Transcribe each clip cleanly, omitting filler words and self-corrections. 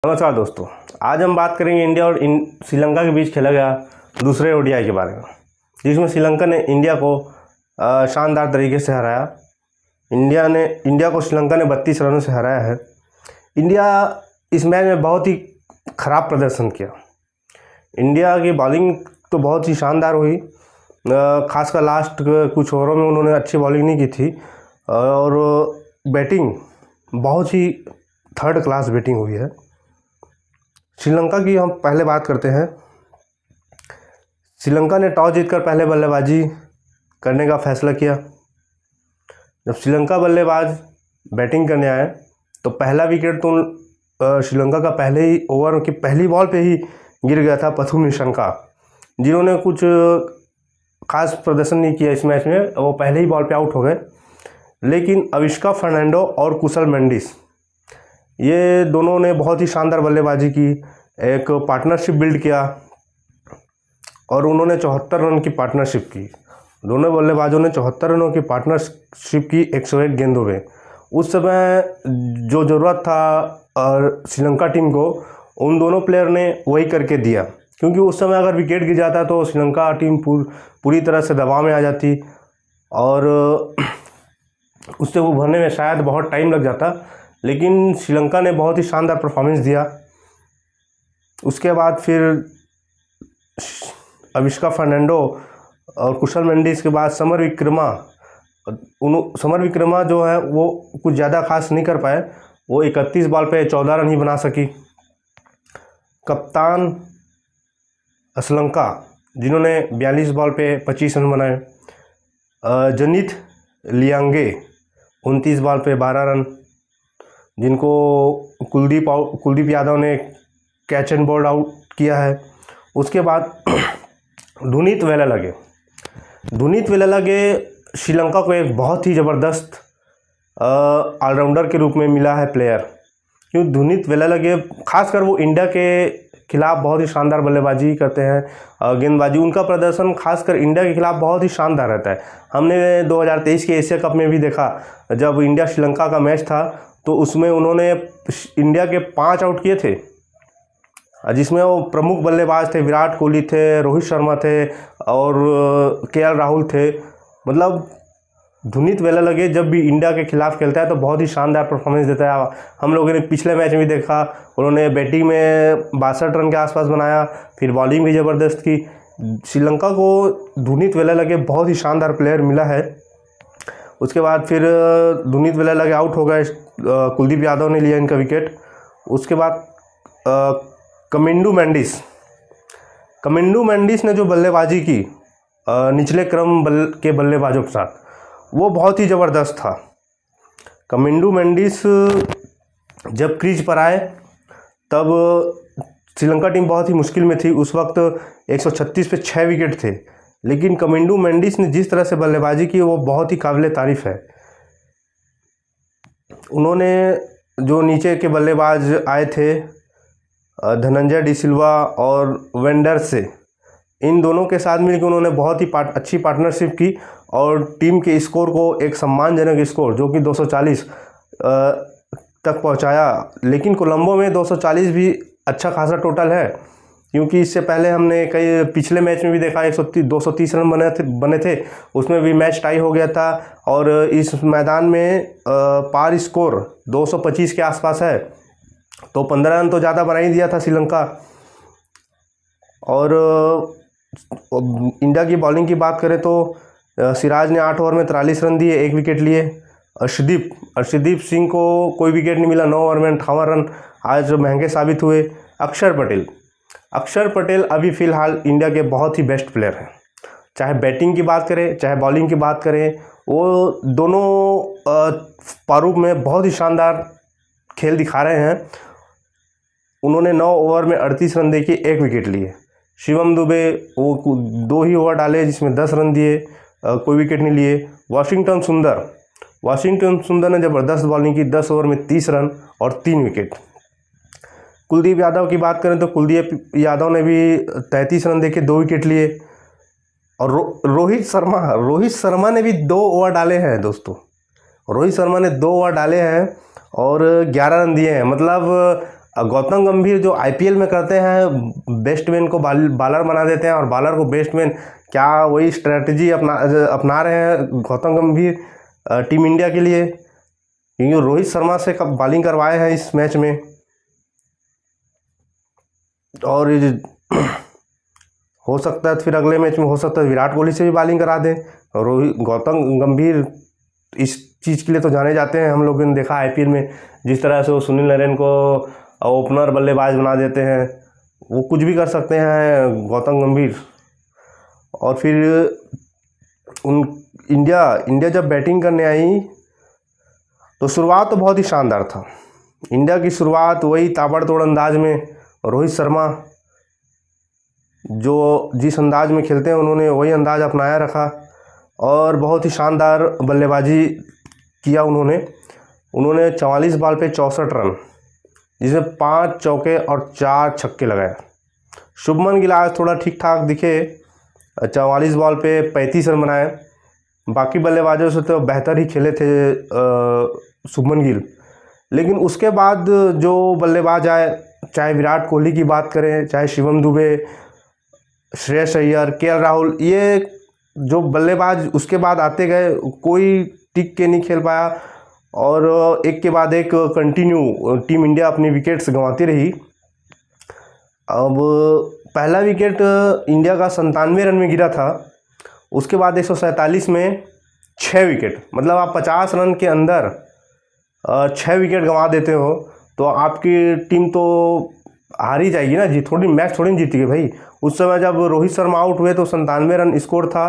नमस्कार दोस्तों, आज हम बात करेंगे इंडिया और श्रीलंका के बीच खेला गया दूसरे ओडीआई के बारे में, जिसमें श्रीलंका ने इंडिया को शानदार तरीके से हराया। इंडिया को श्रीलंका ने 32 रनों से हराया है। इंडिया इस मैच में बहुत ही ख़राब प्रदर्शन किया। इंडिया की बॉलिंग तो बहुत ही शानदार हुई, खासकर लास्ट कुछ ओवरों में उन्होंने अच्छी बॉलिंग नहीं की थी और बैटिंग बहुत ही थर्ड क्लास बैटिंग हुई है। श्रीलंका की हम पहले बात करते हैं। श्रीलंका ने टॉस जीतकर पहले बल्लेबाजी करने का फैसला किया। जब श्रीलंका बल्लेबाज बैटिंग करने आए तो पहला विकेट तो श्रीलंका का पहले ही ओवर की पहली बॉल पे ही गिर गया था पथुम निशंका, जिन्होंने कुछ खास प्रदर्शन नहीं किया इस मैच में। वो पहले ही बॉल पे आउट हो गए। लेकिन अविष्का फर्नांडो और कुशल मेंडिस, ये दोनों ने बहुत ही शानदार बल्लेबाजी की, एक पार्टनरशिप बिल्ड किया और उन्होंने 74 रन की पार्टनरशिप की। दोनों बल्लेबाजों ने 74 रनों की पार्टनरशिप की 101 गेंदों में। उस समय जो ज़रूरत था और श्रीलंका टीम को, उन दोनों प्लेयर ने वही करके दिया, क्योंकि उस समय अगर विकेट गिर जाता तो श्रीलंका टीम पूरी तरह से दबाव में आ जाती और उससे उभरने में शायद बहुत टाइम लग जाता। लेकिन श्रीलंका ने बहुत ही शानदार परफॉर्मेंस दिया। उसके बाद फिर अविष्का फर्नांडो और कुशल मेंडिस के बाद समर विक्रमा जो है वो कुछ ज़्यादा खास नहीं कर पाए। वो 31 बॉल पे 14 रन ही बना सकी। कप्तान श्रीलंका, जिन्होंने 42 बॉल पे 25 रन बनाए। जनित लियांगे 29 बॉल पे 12 रन, जिनको कुलदीप यादव ने कैच एंड बोल्ड आउट किया है। उसके बाद धुनीत वेलालगे श्रीलंका को एक बहुत ही ज़बरदस्त ऑलराउंडर के रूप में मिला है प्लेयर, क्योंकि धुनीत वेलालगे खासकर वो इंडिया के खिलाफ बहुत ही शानदार बल्लेबाजी करते हैं। गेंदबाजी उनका प्रदर्शन खासकर इंडिया के खिलाफ बहुत ही शानदार रहता है। हमने 2023 के एशिया कप में भी देखा, जब इंडिया श्रीलंका का मैच था तो उसमें उन्होंने इंडिया के 5 आउट किए थे, जिसमें वो प्रमुख बल्लेबाज थे। विराट कोहली थे, रोहित शर्मा थे और केएल राहुल थे। मतलब धुनीत वेलालगे जब भी इंडिया के खिलाफ खेलता है तो बहुत ही शानदार परफॉर्मेंस देता है। हम लोगों ने पिछले मैच में भी देखा, उन्होंने बैटिंग में 62 रन के आसपास बनाया, फिर बॉलिंग भी ज़बरदस्त की। श्रीलंका को धुनीत वेलालगे बहुत ही शानदार प्लेयर मिला है। उसके बाद फिर धुनीत वेलालगे आउट हो गए, कुलदीप यादव ने लिया इनका विकेट। उसके बाद कमिंडू मेंडिस ने जो बल्लेबाजी की निचले क्रम के बल्लेबाजों के साथ, वो बहुत ही ज़बरदस्त था। कमिंडू मेंडिस जब क्रीज पर आए तब श्रीलंका टीम बहुत ही मुश्किल में थी। उस वक्त 136 पे 6 विकेट थे, लेकिन कमिंडू मेंडिस ने जिस तरह से बल्लेबाजी की वो बहुत ही काबिल तारीफ़ है। उन्होंने जो नीचे के बल्लेबाज आए थे, धनंजय डी सिल्वा और वेंडर से, इन दोनों के साथ मिलकर उन्होंने बहुत ही अच्छी पार्टनरशिप की और टीम के स्कोर को एक सम्मानजनक स्कोर जो कि 240 तक पहुंचाया। लेकिन कोलंबो में 240 भी अच्छा खासा टोटल है, क्योंकि इससे पहले हमने कई पिछले मैच में भी देखा 230 रन बने थे, उसमें भी मैच टाई हो गया था। और इस मैदान में पार स्कोर 225 के आसपास है, तो 15 रन तो ज़्यादा बना ही दिया था श्रीलंका। और इंडिया की बॉलिंग की बात करें तो सिराज ने 8 ओवर में 43 रन दिए, 1 विकेट लिए। अर्शदीप सिंह को कोई विकेट नहीं मिला, 9 ओवर में 58 रन आज महंगे साबित हुए। अक्षर पटेल अभी फ़िलहाल इंडिया के बहुत ही बेस्ट प्लेयर हैं। चाहे बैटिंग की बात करें चाहे बॉलिंग की बात करें, वो दोनों प्रारूप में बहुत ही शानदार खेल दिखा रहे हैं। उन्होंने 9 ओवर में 38 रन देके 1 विकेट लिए। शिवम दुबे वो 2 ही ओवर डाले जिसमें 10 रन दिए, कोई विकेट नहीं लिए। वाशिंगटन सुंदर ने ज़बरदस्त बॉलिंग की, 10 ओवर में 30 रन और 3 विकेट। कुलदीप यादव की बात करें तो कुलदीप यादव ने भी 33 रन देके 2 विकेट लिए। और रोहित शर्मा ने भी 2 ओवर डाले हैं दोस्तों। रोहित शर्मा ने 2 ओवर डाले हैं और 11 रन दिए हैं। मतलब गौतम गंभीर जो आईपीएल में करते हैं, बैट्समैन को बॉलर बना देते हैं और बॉलर को बैट्समैन, क्या वही स्ट्रेटजी अपना रहे हैं गौतम गंभीर टीम इंडिया के लिए? क्योंकि रोहित शर्मा से कब बॉलिंग करवाए हैं इस मैच में, और हो सकता है फिर अगले मैच में हो सकता है विराट कोहली से भी बॉलिंग करा दें। रोहित गौतम गंभीर इस चीज़ के लिए तो जाने जाते हैं, हम लोगों ने देखा आईपीएल में जिस तरह से वो सुनील नारायण को ओपनर बल्लेबाज बना देते हैं, वो कुछ भी कर सकते हैं गौतम गंभीर। और फिर इंडिया जब बैटिंग करने आई तो शुरुआत तो बहुत ही शानदार था। इंडिया की शुरुआत वही ताबड़तोड़ अंदाज में, रोहित शर्मा जो जिस अंदाज में खेलते हैं उन्होंने वही अंदाज अपनाया रखा और बहुत ही शानदार बल्लेबाजी किया उन्होंने 44 बॉल पे 64 रन, जिसमें 5 चौके और 4 छक्के लगाए। शुभमन गिल आज थोड़ा ठीक ठाक दिखे, 44 बॉल पे 35 रन बनाए। बाकी बल्लेबाजों से तो बेहतर ही खेले थे शुभमन गिल। लेकिन उसके बाद जो बल्लेबाज आए, चाहे विराट कोहली की बात करें, चाहे शिवम दुबे, श्रेयस अय्यर, केएल राहुल, ये जो बल्लेबाज उसके बाद आते गए, कोई टिक के नहीं खेल पाया और एक के बाद एक कंटिन्यू टीम इंडिया अपनी विकेट्स गंवाती रही। अब पहला विकेट इंडिया का 97 रन में गिरा था, उसके बाद 147 में 6 विकेट, मतलब आप 50 रन के अंदर 6 विकेट गंवा देते हो तो आपकी टीम तो हार ही जाएगी ना जी, थोड़ी मैच थोड़ी जीती भाई। उस समय जब रोहित शर्मा आउट हुए तो 97 रन स्कोर था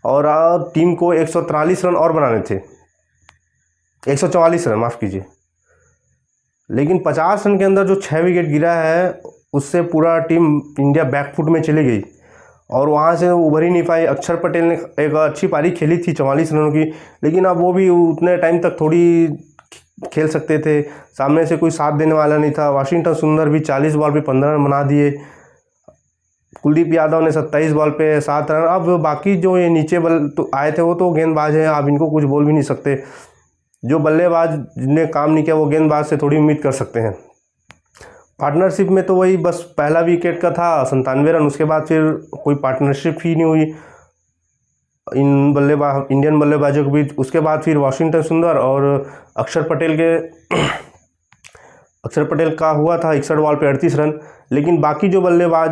और टीम को 143 रन और बनाने थे, 144 रन माफ़ कीजिए। लेकिन 50 रन के अंदर जो 6 विकेट गिरा है उससे पूरा टीम इंडिया बैकफुट में चली गई और वहाँ से उभर ही नहीं पाई। अक्षर पटेल ने एक अच्छी पारी खेली थी 44 रनों की, लेकिन अब वो भी उतने टाइम तक थोड़ी खेल सकते थे, सामने से कोई साथ देने वाला नहीं था। वाशिंगटन सुंदर भी 40 बॉल पे 15 रन बना दिए, कुलदीप यादव ने 27 बॉल पे 7 रन। अब बाकी जो ये नीचे बल तो आए थे वो तो गेंदबाज हैं, आप इनको कुछ बोल भी नहीं सकते। जो बल्लेबाज ने काम नहीं किया वो गेंदबाज से थोड़ी उम्मीद कर सकते हैं। पार्टनरशिप में तो वही बस पहला विकेट का था 97 रन, उसके बाद फिर कोई पार्टनरशिप ही नहीं हुई इंडियन बल्लेबाजों के बीच। उसके बाद फिर वाशिंगटन सुंदर और अक्षर पटेल का हुआ था 61 बॉल पे 38 रन। लेकिन बाकी जो बल्लेबाज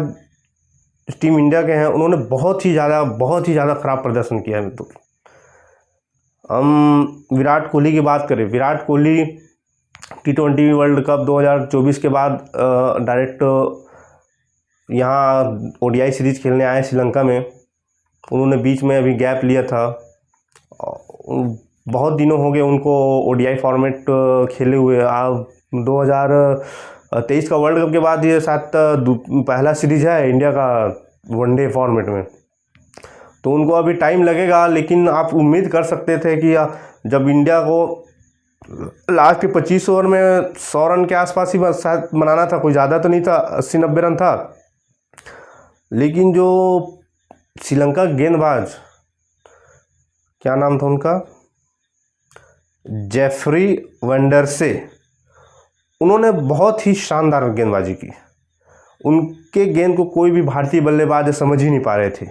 टीम इंडिया के हैं उन्होंने बहुत ही ज़्यादा ख़राब प्रदर्शन किया है। तो हम विराट कोहली की बात करें, Virat Kohli T20 world cup 2024 के बाद डायरेक्ट यहाँ ओडीआई सीरीज़ खेलने आए श्रीलंका में। उन्होंने बीच में अभी गैप लिया था, बहुत दिनों हो गए उनको ओडीआई फॉर्मेट खेले हुए। 2023 का वर्ल्ड कप के बाद ये शायद पहला सीरीज़ है इंडिया का वनडे फॉर्मेट में, तो उनको अभी टाइम लगेगा। लेकिन आप उम्मीद कर सकते थे कि जब इंडिया को लास्ट के 25 ओवर में 100 रन के आसपास ही शायद बनाना था, कोई ज़्यादा तो नहीं था, 80-90 रन था। लेकिन जो श्रीलंका गेंदबाज, क्या नाम था उनका, जेफरी वंडरसे, उन्होंने बहुत ही शानदार गेंदबाजी की। उनके गेंद को कोई भी भारतीय बल्लेबाज समझ ही नहीं पा रहे थे।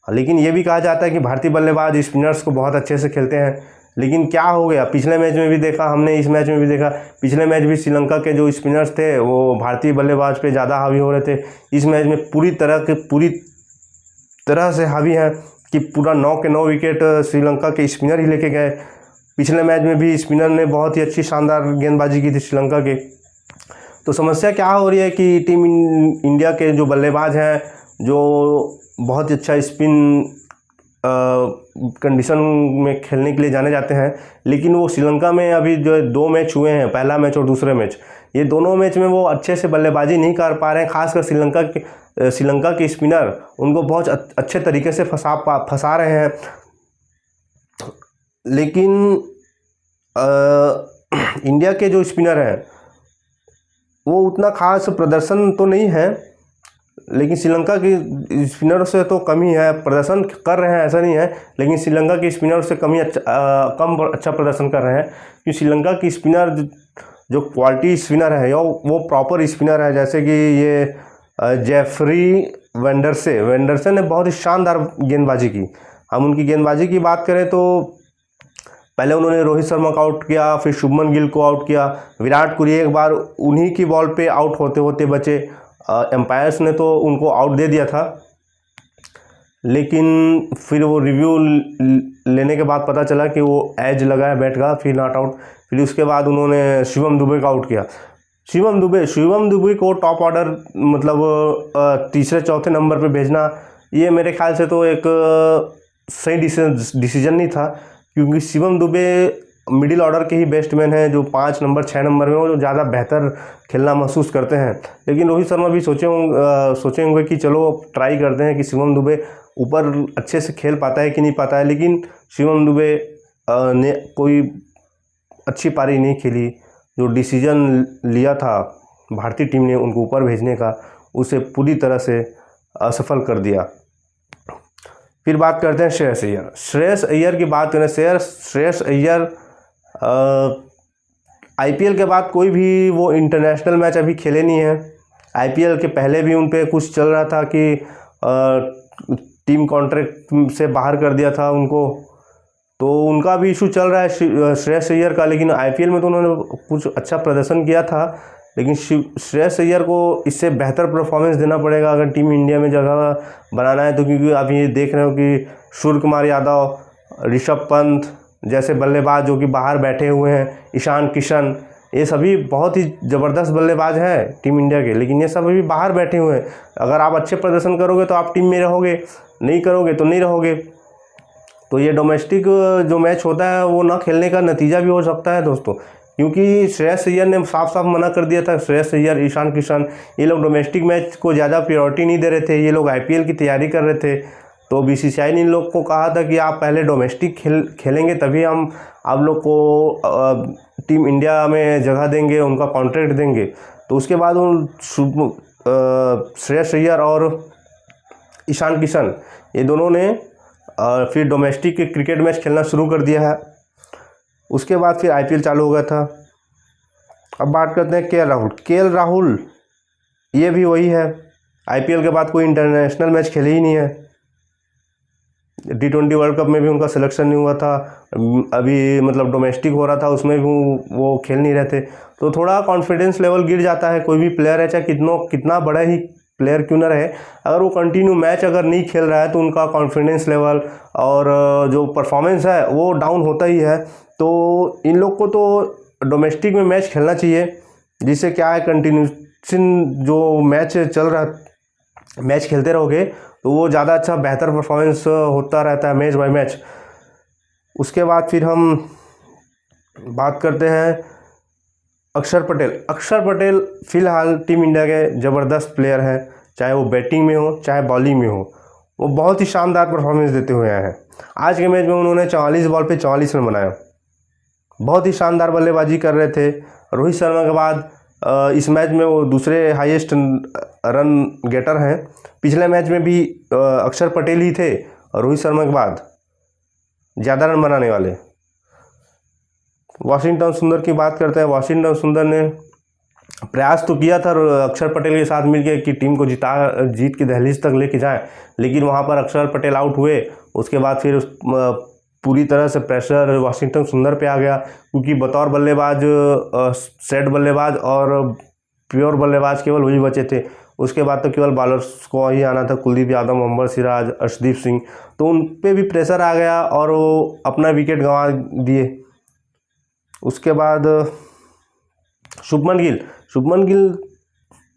लेकिन ये भी कहा जाता है कि भारतीय बल्लेबाज स्पिनर्स को बहुत अच्छे से खेलते हैं, लेकिन क्या हो गया, पिछले मैच में भी देखा हमने, इस मैच में भी देखा। पिछले मैच भी श्रीलंका के जो स्पिनर्स थे वो भारतीय बल्लेबाज पे ज़्यादा हावी हो रहे थे। इस मैच में पूरी तरह से हावी हैं कि पूरा 9 के 9 विकेट श्रीलंका के स्पिनर ही लेके गए। पिछले मैच में भी स्पिनर ने बहुत ही अच्छी शानदार गेंदबाजी की थी श्रीलंका के। तो समस्या क्या हो रही है कि टीम इंडिया के जो बल्लेबाज हैं, जो बहुत ही अच्छा स्पिन कंडीशन में खेलने के लिए जाने जाते हैं, लेकिन वो श्रीलंका में अभी जो 2 मैच हुए हैं, पहला मैच और दूसरे मैच, ये दोनों मैच में वो अच्छे से बल्लेबाजी नहीं कर पा रहे हैं। खासकर श्रीलंका के स्पिनर उनको बहुत अच्छे तरीके से फंसा रहे हैं। लेकिन इंडिया के जो स्पिनर हैं वो उतना खास प्रदर्शन तो नहीं है, लेकिन श्रीलंका की स्पिनर से तो कम ही है। प्रदर्शन कर रहे हैं ऐसा नहीं है, लेकिन श्रीलंका के स्पिनर से कम अच्छा प्रदर्शन कर रहे हैं। क्योंकि श्रीलंका की स्पिनर जो क्वालिटी स्पिनर है वो प्रॉपर स्पिनर है, जैसे कि ये जेफरी वेंडरसन ने बहुत ही शानदार गेंदबाजी की। हम उनकी गेंदबाजी की बात करें तो पहले उन्होंने रोहित शर्मा को आउट किया, फिर शुभमन गिल को आउट किया, विराट कोहली एक बार उन्हीं की बॉल पे आउट होते होते बचे। एम्पायर्स ने तो उनको आउट दे दिया था, लेकिन फिर वो रिव्यू लेने के बाद पता चला कि वो एज लगा है बैट का, फिर नॉट आउट। फिर उसके बाद उन्होंने शिवम दुबे का आउट किया। शिवम दुबे को टॉप ऑर्डर मतलब तीसरे चौथे नंबर पे भेजना, ये मेरे ख्याल से तो एक सही डिसीजन नहीं था, क्योंकि शिवम दुबे मिडिल ऑर्डर के ही बेस्टमैन हैं, जो 5 नंबर 6 नंबर में वो जो ज़्यादा बेहतर खेलना महसूस करते हैं। लेकिन रोहित शर्मा भी सोचे होंगे कि चलो ट्राई करते हैं कि शिवम दुबे ऊपर अच्छे से खेल पाता है कि नहीं पाता है। लेकिन शिवम दुबे ने कोई अच्छी पारी नहीं खेली। जो डिसीजन लिया था भारतीय टीम ने उनको ऊपर भेजने का, उसे पूरी तरह से असफल कर दिया। फिर बात करते हैं श्रेयस अय्यर की बात करें। श्रेयस अय्यर आईपीएल के बाद कोई भी वो इंटरनेशनल मैच अभी खेले नहीं है। आईपीएल के पहले भी उन पे कुछ चल रहा था कि टीम कॉन्ट्रैक्ट से बाहर कर दिया था उनको, तो उनका भी इशू चल रहा है श्रेयस अय्यर का। लेकिन आईपीएल में तो उन्होंने कुछ अच्छा प्रदर्शन किया था, लेकिन श्रेयस अय्यर को इससे बेहतर परफॉर्मेंस देना पड़ेगा अगर टीम इंडिया में जगह बनाना है तो। क्योंकि आप ये देख रहे हो कि सूर्य कुमार यादव, ऋषभ पंत जैसे बल्लेबाज जो कि बाहर बैठे हुए हैं, ईशान किशन, ये सभी बहुत ही ज़बरदस्त बल्लेबाज हैं टीम इंडिया के, लेकिन ये सब अभी बाहर बैठे हुए हैं। अगर आप अच्छे प्रदर्शन करोगे तो आप टीम में रहोगे, नहीं करोगे तो नहीं रहोगे। तो ये डोमेस्टिक जो मैच होता है वो ना खेलने का नतीजा भी हो सकता है दोस्तों, क्योंकि श्रेयस अय्यर ने साफ साफ मना कर दिया था। श्रेयस अय्यर, ईशान किशन, ये लोग डोमेस्टिक मैच को ज़्यादा प्रायोरिटी नहीं दे रहे थे, ये लोग आईपीएल की तैयारी कर रहे थे। तो बीसीसीआई ने इन लोग को कहा था कि आप पहले डोमेस्टिक खेलेंगे तभी हम आप लोग को टीम इंडिया में जगह देंगे, उनका कॉन्ट्रैक्ट देंगे। तो उसके बाद उन श्रेयस अय्यर और ईशान किशन ये दोनों ने फिर डोमेस्टिक क्रिकेट मैच खेलना शुरू कर दिया है। उसके बाद फिर आईपीएल चालू हो गया था। अब बात करते हैं केएल राहुल ये भी वही है, आईपीएल के बाद कोई इंटरनेशनल मैच खेले ही नहीं है। T20 वर्ल्ड कप में भी उनका सिलेक्शन नहीं हुआ था, अभी मतलब डोमेस्टिक हो रहा था उसमें भी वो खेल नहीं रहे थे। तो थोड़ा कॉन्फिडेंस लेवल गिर जाता है। कोई भी प्लेयर है, चाहे कितना बड़ा ही प्लेयर क्यों ना रहे, अगर वो कंटिन्यू मैच अगर नहीं खेल रहा है तो उनका कॉन्फिडेंस लेवल और जो परफॉर्मेंस है वो डाउन होता ही है। तो इन लोग को तो डोमेस्टिक में मैच खेलना चाहिए, जिससे क्या है कंटिन्यूशन जो मैच चल रहा है, मैच खेलते रहोगे तो वो ज़्यादा अच्छा बेहतर परफॉर्मेंस होता रहता है मैच बाय मैच। उसके बाद फिर हम बात करते हैं अक्षर पटेल फ़िलहाल टीम इंडिया के ज़बरदस्त प्लेयर हैं, चाहे वो बैटिंग में हो चाहे बॉलिंग में हो, वो बहुत ही शानदार परफॉर्मेंस देते हुए आए हैं। आज के मैच में उन्होंने 44 बॉल पे 44 रन बनाया, बहुत ही शानदार बल्लेबाजी कर रहे थे। रोहित शर्मा के बाद इस मैच में वो दूसरे हाईएस्ट रन गेटर हैं। पिछले मैच में भी अक्षर पटेल ही थे रोहित शर्मा के बाद ज़्यादा रन बनाने वाले। वाशिंगटन सुंदर की बात करते हैं। वाशिंगटन सुंदर ने प्रयास तो किया था अक्षर पटेल के साथ मिलकर कि टीम को जीत की दहलीज तक लेके जाएं, लेकिन वहां पर अक्षर पटेल आउट हुए। उसके बाद फिर पूरी तरह से प्रेशर वाशिंगटन सुंदर पे आ गया, क्योंकि बतौर बल्लेबाज सेट बल्लेबाज और प्योर बल्लेबाज केवल वही बचे थे। उसके बाद तो केवल बॉलर्स को ही आना था, कुलदीप यादव, मोहम्मद सिराज, अर्शदीप सिंह, तो उन पे भी प्रेशर आ गया और वो अपना विकेट गंवा दिए। उसके बाद शुभमन गिल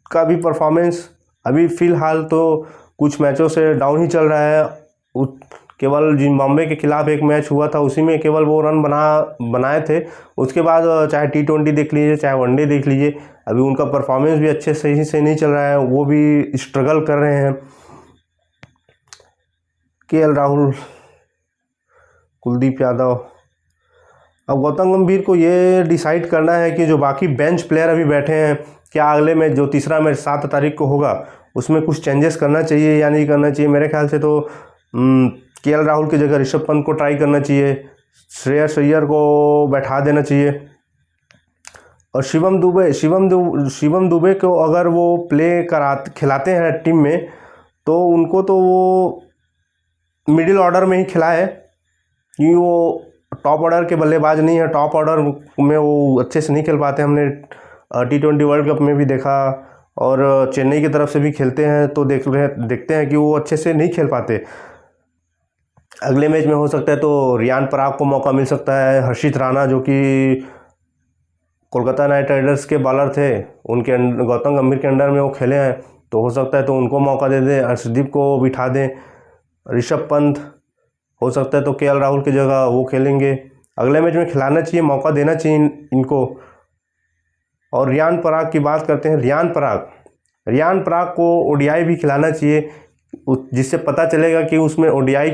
का भी परफॉर्मेंस अभी फ़िलहाल तो कुछ मैचों से डाउन ही चल रहा है। केवल जिम्बाब्वे के खिलाफ एक मैच हुआ था, उसी में केवल वो रन बनाए थे। उसके बाद चाहे T20 देख लीजिए चाहे वनडे देख लीजिए, अभी उनका परफॉर्मेंस भी अच्छे सही से नहीं चल रहा है, वो भी स्ट्रगल कर रहे हैं। केएल राहुल, कुलदीप यादव, अब गौतम गंभीर को ये डिसाइड करना है कि जो बाकी बेंच प्लेयर अभी बैठे हैं, क्या अगले मैच जो तीसरा मैच 7 तारीख को होगा उसमें कुछ चेंजेस करना चाहिए या नहीं करना चाहिए। मेरे ख्याल से तो केएल राहुल की जगह ऋषभ पंत को ट्राई करना चाहिए, श्रेयस अय्यर को बैठा देना चाहिए। और शिवम दुबे को अगर वो खिलाते हैं टीम में, तो उनको तो वो मिडिल ऑर्डर में ही खिलाए, क्योंकि वो टॉप ऑर्डर के बल्लेबाज नहीं है। टॉप ऑर्डर में वो अच्छे से नहीं खेल पाते। हमने T20 वर्ल्ड कप में भी देखा, और चेन्नई की तरफ से भी खेलते हैं तो देखते हैं कि वो अच्छे से नहीं खेल पाते। अगले मैच में हो सकता है तो रियान पराग को मौका मिल सकता है। हर्षित राणा जो कि कोलकाता नाइट राइडर्स के बॉलर थे, उनके गौतम गंभीर के अंडर में वो खेले हैं, तो हो सकता है तो उनको मौका दे दें, अर्शदीप को बिठा दें। ऋषभ पंत हो सकता है तो KL राहुल की जगह वो खेलेंगे। अगले मैच में खिलाना चाहिए, मौका देना चाहिए इनको। और रियान पराग की बात करते हैं। रियान पराग को ODI भी खिलाना चाहिए, जिससे पता चलेगा कि उसमें ODI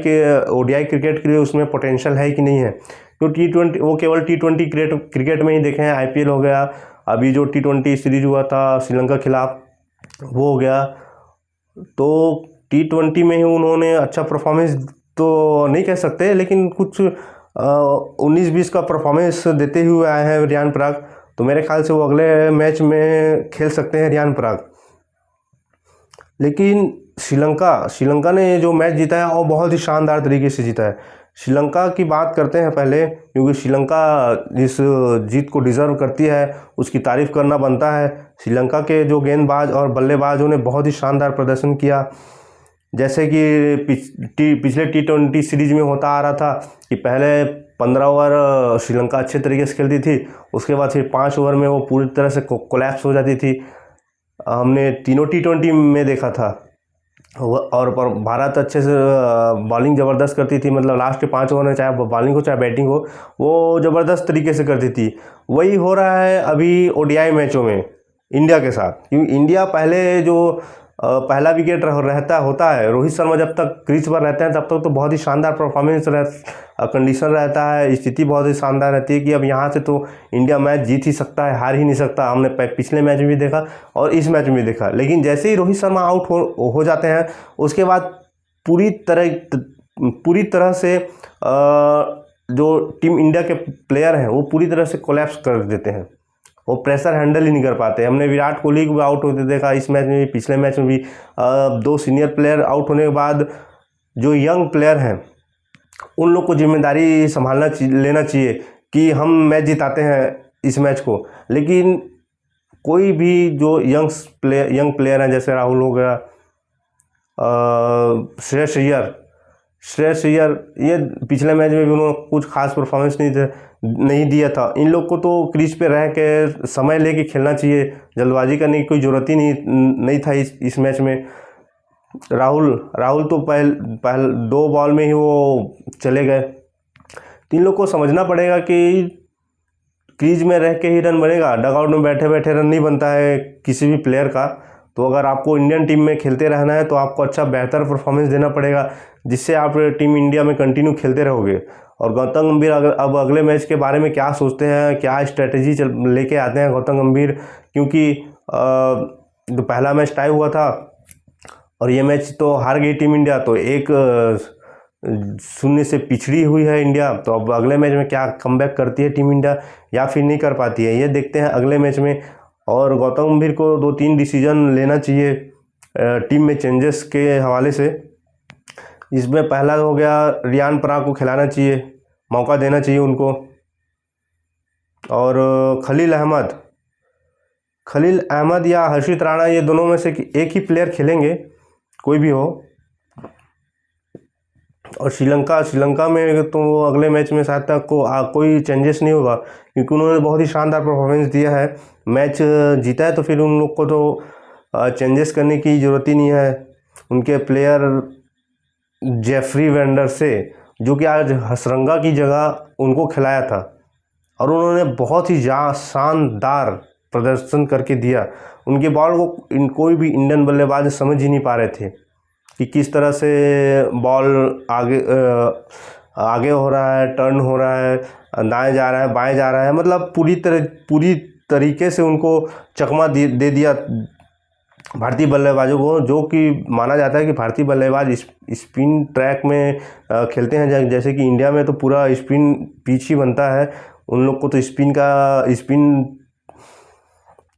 क्रिकेट के लिए उसमें पोटेंशियल है कि नहीं है। तो T20 वो केवल T20 क्रिकेट में ही देखे हैं। IPL हो गया, अभी जो T20 सीरीज हुआ था श्रीलंका खिलाफ वो हो गया, तो T20 में ही उन्होंने अच्छा परफॉर्मेंस तो नहीं कह सकते, लेकिन कुछ 19-20 का परफॉर्मेंस देते हुए आए हैं रियान पराग। तो मेरे ख्याल से वो अगले मैच में खेल सकते हैं रियान पराग। लेकिन श्रीलंका ने जो मैच जीता है वो बहुत ही शानदार तरीके से जीता है। श्रीलंका की बात करते हैं पहले, क्योंकि श्रीलंका जिस जीत को डिज़र्व करती है उसकी तारीफ़ करना बनता है। श्रीलंका के जो गेंदबाज और बल्लेबाजों ने बहुत ही शानदार प्रदर्शन किया। जैसे कि पिछले T20 सीरीज में होता आ रहा था कि पहले 15 ओवर श्रीलंका अच्छे तरीके से खेलती थी, उसके बाद फिर 5 ओवर में वो पूरी तरह से कोलैप्स हो जाती थी। हमने तीनों T20 में देखा था। और पर भारत अच्छे से बॉलिंग ज़बरदस्त करती थी, मतलब लास्ट के 5 ओवर में चाहे बॉलिंग हो चाहे बैटिंग हो, वो ज़बरदस्त तरीके से करती थी। वही हो रहा है अभी ODI मैचों में इंडिया के साथ, क्योंकि इंडिया पहले जो पहला विकेट होता है, रोहित शर्मा जब तक क्रीज पर रहते हैं तब तक तो बहुत ही शानदार परफॉर्मेंस कंडीशन रहता है, स्थिति बहुत ही शानदार रहती है कि अब यहाँ से तो इंडिया मैच जीत ही सकता है, हार ही नहीं सकता। हमने पिछले मैच में भी देखा और इस मैच में भी देखा। लेकिन जैसे ही रोहित शर्मा आउट हो जाते हैं, उसके बाद पूरी तरह से जो टीम इंडिया के प्लेयर हैं वो पूरी तरह से कोलैप्स कर देते हैं, वो प्रेशर हैंडल ही नहीं कर पाते। हमने विराट कोहली को आउट होते देखा इस मैच में भी, पिछले मैच में भी। 2 सीनियर प्लेयर आउट होने के बाद जो यंग प्लेयर हैं उन लोग को जिम्मेदारी लेना चाहिए कि हम मैच जिताते हैं इस मैच को। लेकिन कोई भी जो यंग प्लेयर हैं, जैसे राहुल हो गया, श्रेयस अय्यर, ये पिछले मैच में भी उन्होंने कुछ खास परफॉर्मेंस नहीं दिया था। इन लोग को तो क्रीज पे रह के समय लेके खेलना चाहिए, जल्दबाजी करने की कोई ज़रूरत ही नहीं था इस मैच में। राहुल तो पहले 2 बॉल में ही वो चले गए। तो इन लोग को समझना पड़ेगा कि क्रीज में रह के ही रन बनेगा, डगआउट में बैठे बैठे रन नहीं बनता है किसी भी प्लेयर का। तो अगर आपको इंडियन टीम में खेलते रहना है तो आपको बेहतर परफॉर्मेंस देना पड़ेगा, जिससे आप टीम इंडिया में कंटिन्यू खेलते रहोगे। और गौतम गंभीर अब अगले मैच के बारे में क्या सोचते हैं, क्या स्ट्रेटेजी लेके आते हैं गौतम गंभीर, क्योंकि जो पहला मैच टाई हुआ था और ये मैच तो हार गई टीम इंडिया, तो 1-0 से पिछड़ी हुई है इंडिया। तो अब अगले मैच में क्या कमबैक करती है टीम इंडिया या फिर नहीं कर पाती है, ये देखते हैं अगले मैच में। और गौतम गंभीर को 2-3 डिसीजन लेना चाहिए टीम में चेंजेस के हवाले से। इसमें पहला हो गया, रियान पराग को खिलाना चाहिए, मौका देना चाहिए उनको। और खलील अहमद या हर्षित राणा, ये दोनों में से एक ही प्लेयर खेलेंगे, कोई भी हो। और श्रीलंका में तो अगले मैच में शायद तक कोई चेंजेस नहीं होगा, क्योंकि उन्होंने बहुत ही शानदार परफॉर्मेंस दिया है, मैच जीता है। तो फिर उन लोग को तो चेंजेस करने की ज़रूरत ही नहीं है। उनके प्लेयर जेफरी वेंडर से, जो कि आज हसरंगा की जगह उनको खिलाया था, और उन्होंने बहुत ही शानदार प्रदर्शन करके दिया। उनके बॉल को कोई भी इंडियन बल्लेबाज समझ ही नहीं पा रहे थे कि किस तरह से बॉल आगे हो रहा है, टर्न हो रहा है, दाएं जा रहा है, बाएं जा रहा है, मतलब पूरी तरीके से उनको चकमा दे दिया भारतीय बल्लेबाजों को। जो कि माना जाता है कि भारतीय बल्लेबाज स्पिन ट्रैक में खेलते हैं, जैसे कि इंडिया में तो पूरा स्पिन पिच ही बनता है, उन लोग को तो स्पिन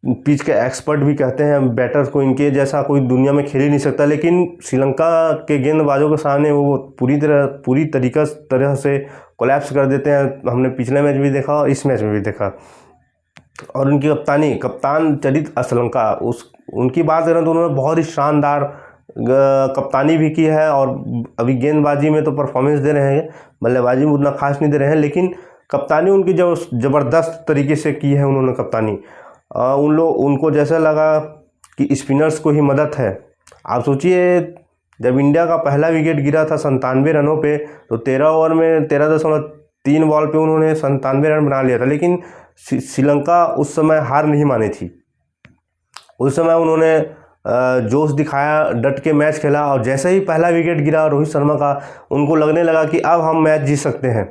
पिच के एक्सपर्ट भी कहते हैं, बैटर्स को इनके जैसा कोई दुनिया में खेल ही नहीं सकता, लेकिन श्रीलंका के गेंदबाजों के सामने वो पूरी तरह से कोलैप्स कर देते हैं। हमने पिछले मैच भी देखा और इस मैच में भी देखा। और उनकी कप्तान चरित असलंका, उनकी बात करें तो उन्होंने बहुत ही शानदार कप्तानी भी की है, और अभी गेंदबाजी में तो परफॉर्मेंस दे रहे हैं, बल्लेबाजी में उतना खास नहीं दे रहे हैं, लेकिन कप्तानी उनकी जो ज़बरदस्त तरीके से की है उन्होंने कप्तानी। उनको जैसा लगा कि स्पिनर्स को ही मदद है। आप सोचिए, जब इंडिया का पहला विकेट गिरा था 97 रनों पे, तो 13 ओवर में 13.3 बॉल पे उन्होंने 97 रन बना लिया था, लेकिन श्रीलंका उस समय हार नहीं मानी थी। उस समय उन्होंने जोश दिखाया, डट के मैच खेला, और जैसे ही पहला विकेट गिरा रोहित शर्मा का, उनको लगने लगा कि अब हम मैच जीत सकते हैं,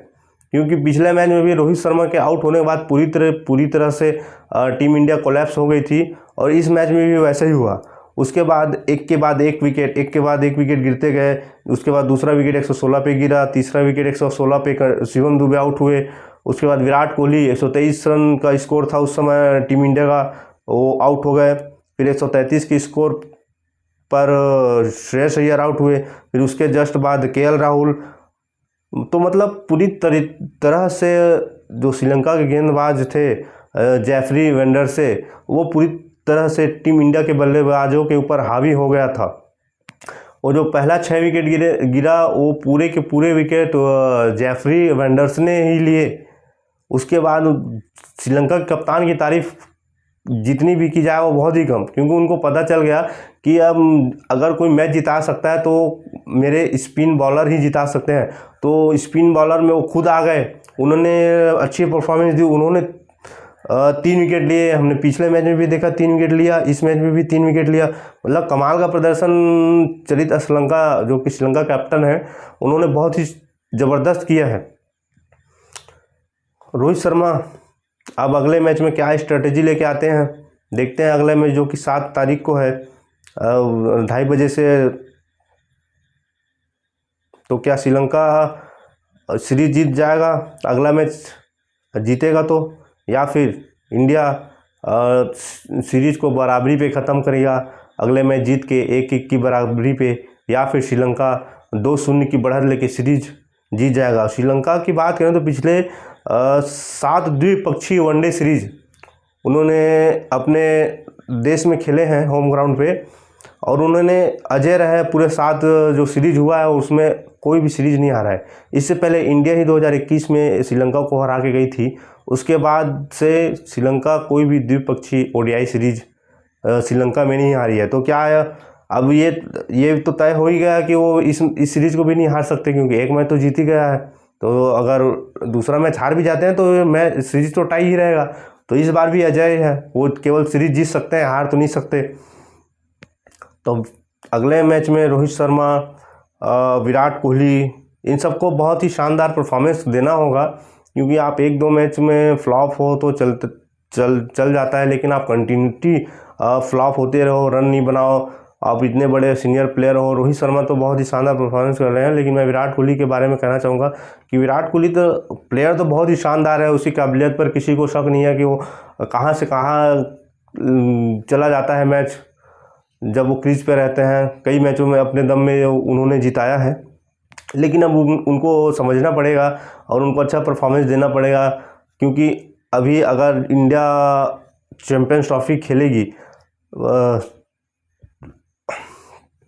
क्योंकि पिछले मैच में भी रोहित शर्मा के आउट होने के बाद पूरी तरह से टीम इंडिया कोलैप्स हो गई थी, और इस मैच में भी वैसे ही हुआ। उसके बाद एक के बाद एक विकेट गिरते गए। उसके बाद दूसरा विकेट 116 पे गिरा, तीसरा विकेट 116 पे शिवम दुबे आउट हुए। उसके बाद विराट कोहली 123 रन का स्कोर था उस समय टीम इंडिया का, वो आउट हो गए। फिर 133 के स्कोर पर श्रेयस अय्यर आउट हुए। फिर उसके जस्ट बाद केएल राहुल। तो मतलब पूरी तरह से जो श्रीलंका के गेंदबाज थे जेफरी वेंडरसे, वो पूरी तरह से टीम इंडिया के बल्लेबाजों के ऊपर हावी हो गया था। और जो पहला 6 विकेट गिरा वो पूरे के पूरे विकेट जेफरी वेंडरस ने ही लिए। उसके बाद श्रीलंका के कप्तान की तारीफ जितनी भी की जाए वो बहुत ही कम, क्योंकि उनको पता चल गया कि अब अगर कोई मैच जिता सकता है तो मेरे स्पिन बॉलर ही जिता सकते हैं। तो स्पिन बॉलर में वो खुद आ गए, उन्होंने अच्छी परफॉर्मेंस दी। उन्होंने 3 विकेट लिए, हमने पिछले मैच में भी देखा 3 विकेट लिया, इस मैच में भी 3 विकेट लिया। मतलब कमाल का प्रदर्शन चरित असलंका, जो कि श्रीलंका कैप्टन है, उन्होंने बहुत ही ज़बरदस्त किया है। रोहित शर्मा अब अगले मैच में क्या स्ट्रेटेजी लेके आते हैं, देखते हैं। अगले मैच जो कि 7 तारीख को है 2:30 बजे से, तो क्या श्रीलंका सीरीज जीत जाएगा, अगला मैच जीतेगा तो, या फिर इंडिया सीरीज को बराबरी पे ख़त्म करेगा अगले मैच जीत के 1-1 की बराबरी पे, या फिर श्रीलंका 2-0 की बढ़त लेके सीरीज जीत जाएगा। श्रीलंका की बात करें तो पिछले 7 द्विपक्षीय वनडे सीरीज उन्होंने अपने देश में खेले हैं होम ग्राउंड पे, और उन्होंने अजय रहे पूरे 7 जो सीरीज हुआ है उसमें कोई भी सीरीज नहीं हारा है। इससे पहले इंडिया ही 2021 में श्रीलंका को हरा के गई थी। उसके बाद से श्रीलंका कोई भी द्विपक्षीय ओडीआई सीरीज श्रीलंका में नहीं हारी है। तो क्या है, अब ये तो तय हो ही गया कि वो इस सीरीज को भी नहीं हार सकते, क्योंकि एक मैच तो जीत ही गया है। तो अगर दूसरा मैच हार भी जाते हैं तो मैच सीरीज तो टाई ही रहेगा। तो इस बार भी अजय है, वो केवल सीरीज जीत सकते हैं, हार तो नहीं सकते। तो अगले मैच में रोहित शर्मा, विराट कोहली, इन सबको बहुत ही शानदार परफॉर्मेंस देना होगा, क्योंकि आप 1-2 मैच में फ्लॉप हो तो चल जाता है, लेकिन आप कंटिन्यूटी फ्लॉप होते रहो, रन नहीं बनाओ, आप इतने बड़े सीनियर प्लेयर हो। रोहित शर्मा तो बहुत ही शानदार परफॉर्मेंस कर रहे हैं, लेकिन मैं विराट कोहली के बारे में कहना चाहूँगा कि विराट कोहली तो प्लेयर तो बहुत ही शानदार है, उसकी काबिलियत पर किसी को शक नहीं है कि वो कहाँ से कहाँ चला जाता है मैच जब वो क्रीज पे रहते हैं। कई मैचों में अपने दम में उन्होंने जिताया है, लेकिन अब उनको समझना पड़ेगा और उनको अच्छा परफॉर्मेंस देना पड़ेगा, क्योंकि अभी अगर इंडिया चैम्पियंस ट्रॉफी खेलेगी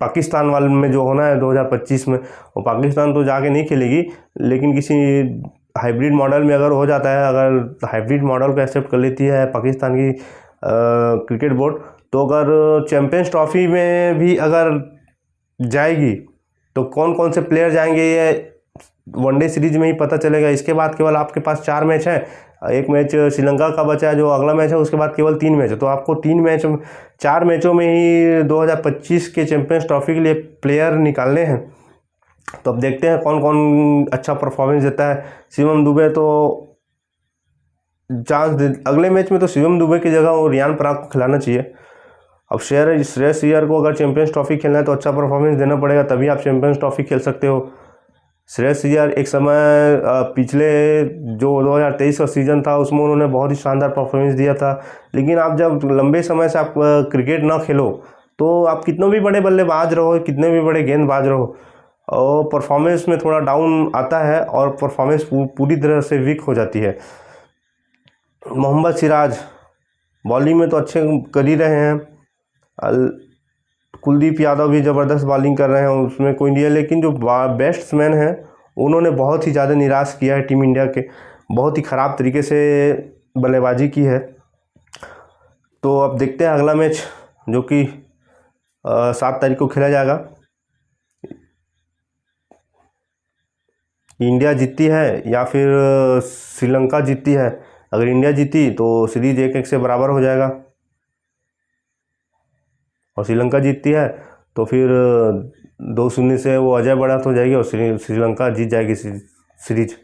पाकिस्तान वाले में जो होना है 2025 में, वो पाकिस्तान तो जाके नहीं खेलेगी, लेकिन किसी हाइब्रिड मॉडल में अगर हो जाता है, अगर हाइब्रिड मॉडल को एक्सेप्ट कर लेती है पाकिस्तान की क्रिकेट बोर्ड, तो अगर चैम्पियंस ट्रॉफी में भी अगर जाएगी तो कौन कौन से प्लेयर जाएंगे ये वनडे सीरीज में ही पता चलेगा। इसके बाद केवल आपके पास 4 मैच हैं, एक मैच श्रीलंका का बचा है जो अगला मैच है, उसके बाद केवल 3 मैच है। तो आपको 4 मैचों में ही 2025 के चैम्पियंस ट्रॉफी के लिए प्लेयर निकालने हैं। तो अब देखते हैं कौन कौन अच्छा परफॉर्मेंस देता है। शिवम दुबे तो अगले मैच में तो शिवम दुबे की जगह वो रियान पराग को खिलाना चाहिए। अब श्रेयस अय्यर को अगर चैम्पियंस ट्रॉफी खेलना है तो अच्छा परफॉर्मेंस देना पड़ेगा, तभी आप चैम्पियंस ट्रॉफी खेल सकते हो। श्रेयस अय्यर एक समय पिछले जो 2023 का सीज़न था उसमें उन्होंने बहुत ही शानदार परफॉर्मेंस दिया था। लेकिन आप जब लंबे समय से आप क्रिकेट ना खेलो तो आप कितने भी बड़े बल्लेबाज रहो, कितने भी बड़े गेंदबाज रहो, और परफॉर्मेंस में थोड़ा डाउन आता है और परफॉर्मेंस पूरी तरह से वीक हो जाती है। मोहम्मद सिराज बॉलिंग में तो अच्छे कर ही रहे हैं, कुलदीप यादव भी ज़बरदस्त बॉलिंग कर रहे हैं, उसमें कोई नहीं है। लेकिन जो बैट्समैन हैं उन्होंने बहुत ही ज़्यादा निराश किया है टीम इंडिया के, बहुत ही ख़राब तरीके से बल्लेबाजी की है। तो अब देखते हैं अगला मैच जो कि 7 तारीख को खेला जाएगा। इंडिया जीतती है या फिर श्रीलंका जीतती है। अगर इंडिया जीती तो सीरीज 1-1 से बराबर हो जाएगा, और श्रीलंका जीतती है तो फिर 2-0 से वो अजय बढ़त हो जाएगी और श्रीलंका जीत जाएगी सीरीज।